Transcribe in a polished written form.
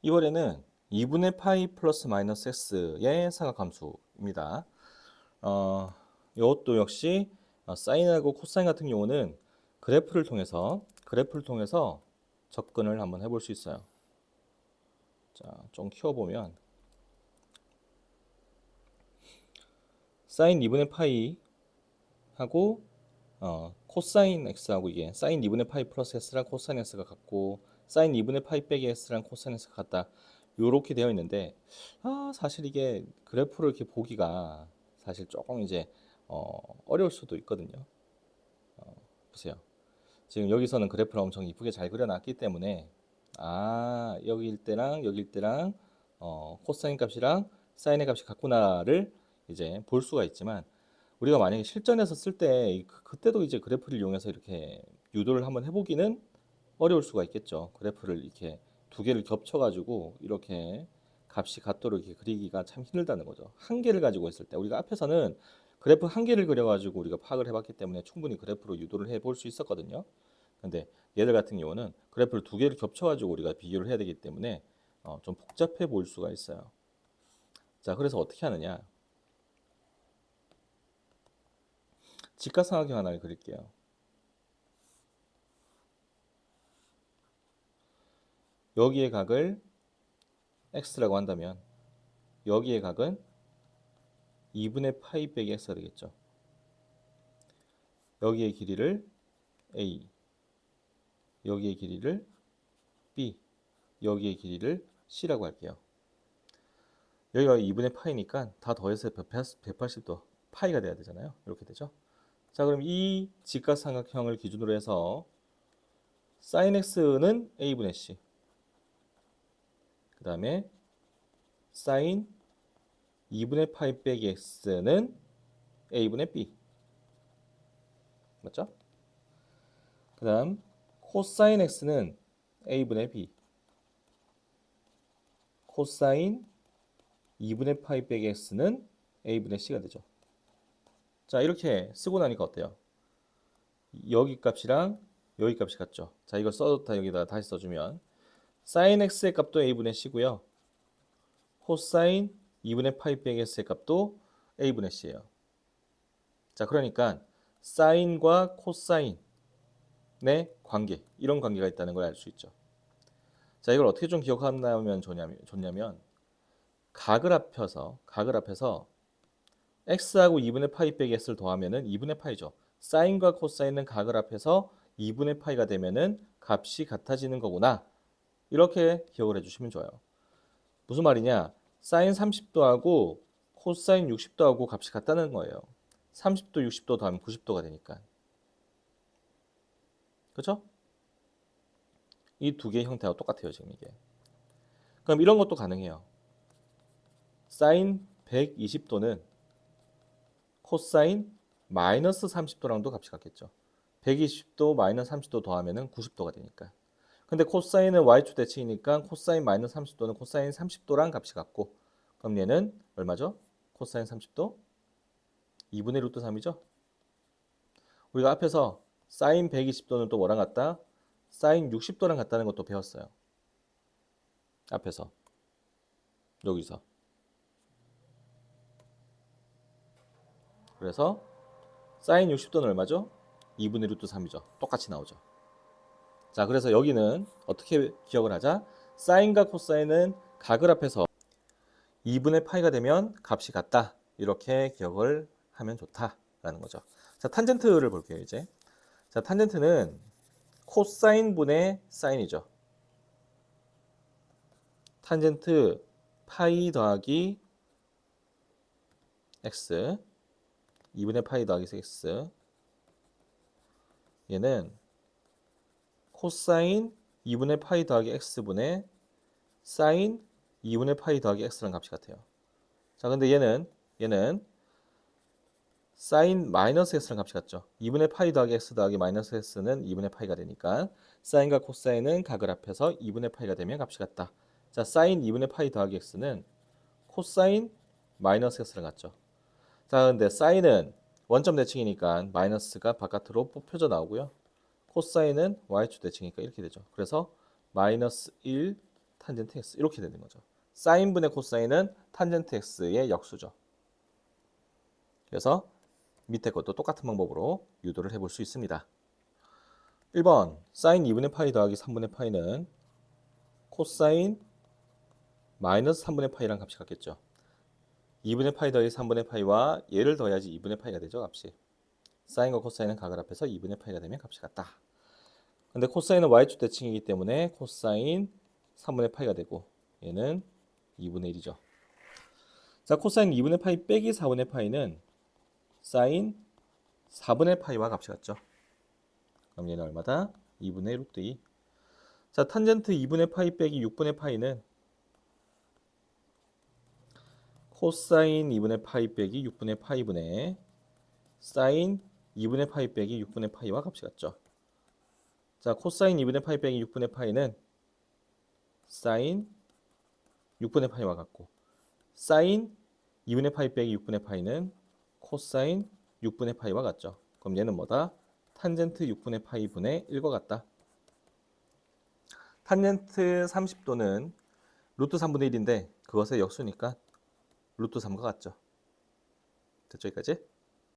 이번에는 2분의 파이 플러스 마이너스 x의 사각함수입니다. 이것도 역시 사인하고 코사인 같은 경우는 그래프를 통해서 접근을 한번 해볼 수 있어요. 자, 좀 키워보면 사인 2분의 파이 하고 코사인 x하고 이게 사인 2분의 파이 플러스 x랑 코사인 x가 같고 사인 2분의 파이 빼기 x랑 코사인 x가 같다. 요렇게 되어 있는데 사실 이게 그래프를 이렇게 보기가 사실 조금 이제 어려울 수도 있거든요. 보세요. 지금 여기서는 그래프를 엄청 이쁘게 잘 그려놨기 때문에 여기일 때랑 코사인 값이랑 사인의 값이 같구나를 이제 볼 수가 있지만 우리가 만약에 실전에서 쓸 때 그때도 이제 그래프를 이용해서 이렇게 유도를 한번 해보기는 어려울 수가 있겠죠. 그래프를 이렇게 두 개를 겹쳐가지고 이렇게 값이 같도록 이렇게 그리기가 참 힘들다는 거죠. 한 개를 가지고 있을 때 우리가 앞에서는 그래프 한 개를 그려가지고 우리가 파악을 해봤기 때문에 충분히 그래프로 유도를 해볼 수 있었거든요. 근데 얘들 같은 경우는 그래프를 두 개를 겹쳐가지고 우리가 비교를 해야 되기 때문에 좀 복잡해 보일 수가 있어요. 자, 그래서 어떻게 하느냐? 직각삼각형 하나를 그릴게요. 여기의 각을 x라고 한다면 여기의 각은 2분의 파이 빼기 x가 되겠죠. 여기의 길이를 a, 여기의 길이를 b, 여기의 길이를 c라고 할게요. 여기가 2분의 파이니까 다 더해서 180도 파이가 돼야 되잖아요. 이렇게 되죠. 자, 그럼 이 직각삼각형을 기준으로 해서 sin x는 a분의 c, 그 다음에 sin 2분의 파이 빼기 x는 a분의 b, 맞죠? 그 다음 코사인 x는 a분의 b, 코사인 2분의 파이 빼기 x는 a분의 c가 되죠. 자, 이렇게 쓰고 나니까 어때요? 여기 값이랑 여기 값이 같죠. 자, 이걸 써다 여기다 다시 써주면 sin x의 값도 a분의 c고요. 코사인 2분의 파이 빼기 x의 값도 a분의 c예요. 자, 그러니까 사인과 코사인의 관계, 이런 관계가 있다는 걸 알 수 있죠. 자, 이걸 어떻게 좀 기억하면 좋냐면 각을 합해서 x하고 2분의 파이 빼기 x를 더하면은 2분의 파이죠. 사인과 코사인은 각을 합해서 2분의 파이가 되면은 값이 같아지는 거구나. 이렇게 기억을 해주시면 좋아요. 무슨 말이냐? 사인 30도하고 코사인 60도하고 값이 같다는 거예요. 30도, 60도 더하면 90도가 되니까. 그렇죠? 이 두 개의 형태가 똑같아요, 지금 이게. 그럼 이런 것도 가능해요. 사인 120도는 코사인 마이너스 30도랑도 값이 같겠죠. 120도 마이너스 30도 더하면 90도가 되니까. 근데 코사인은 y축 대칭이니까 코사인 마이너스 30도는 코사인 30도랑 값이 같고, 그럼 얘는 얼마죠? 코사인 30도 2분의 루트 3이죠. 우리가 앞에서 사인 120도는 또 뭐랑 같다? 사인 60도랑 같다는 것도 배웠어요. 앞에서 여기서. 그래서 사인 60도는 얼마죠? 2분의 루트 3이죠. 똑같이 나오죠. 자, 그래서 여기는 어떻게 기억을 하자? 사인과 코사인은 각을 합해서 2분의 파이가 되면 값이 같다. 이렇게 기억을 하면 좋다라는 거죠. 자, 탄젠트를 볼게요, 이제. 자, 탄젠트는 코사인분의 사인이죠. 탄젠트 파이 더하기 x, 2분의 파이 더하기 x. 얘는 코사인 2분의 파이 더하기 x분의 사인 2분의 파이 더하기 x라는 값이 같아요. 자, 근데 얘는 사인 마이너스 x라는 값이 같죠. 2분의 파이 더하기 x 더하기 마이너스 x는 2분의 파이가 되니까 사인과 코사인은 각을 합해서 2분의 파이가 되면 값이 같다. 자, 사인 2분의 파이 더하기 x는 코사인 마이너스 x랑 같죠. 자, 근데 사인은 원점 대칭이니까 마이너스가 바깥으로 뽑혀져 나오고요. 코사인은 y축 대칭이니까 이렇게 되죠. 그래서 마이너스 1 탄젠트 x 이렇게 되는 거죠. 사인분의 코사인은 탄젠트 x의 역수죠. 그래서 밑에 것도 똑같은 방법으로 유도를 해볼 수 있습니다. 1번 사인 2분의 파이 더하기 3분의 파이는 코사인 마이너스 3분의 파이랑 값이 같겠죠. 2분의 파이 더하기 3분의 파이와 얘를 더해야지 2분의 파이가 되죠, 값이. 사인과 코사인은 각을 합해서 2분의 파이가 되면 값이 같다. 근데 코사인은 y축 대칭이기 때문에 코사인 3분의 파이가 되고 얘는 2분의 1이죠. 자, 코사인 2분의 파이 빼기 4분의 파이는 사인 4분의 파이와 값이 같죠. 그럼 얘는 얼마다? 2분의 루트 2. 자, 탄젠트 2분의 파이 빼기 6분의 파이는 코사인 2분의 파이 빼기 6분의 파이분의 사인 2분의 파이 빼기 6분의 파이와 값이 같죠. 자, 코사인 2분의 파이 빼기 6분의 파이는 사인 6분의 파이와 같고 사인 2분의 파이 빼기 6분의 파이는 코사인 6분의 파이와 같죠. 그럼 얘는 뭐다? 탄젠트 6분의 파이 분의 1과 같다. 탄젠트 30도는 루트 3분의 1인데 그것의 역수니까 루트 3과 같죠. 됐죠, 여기까지?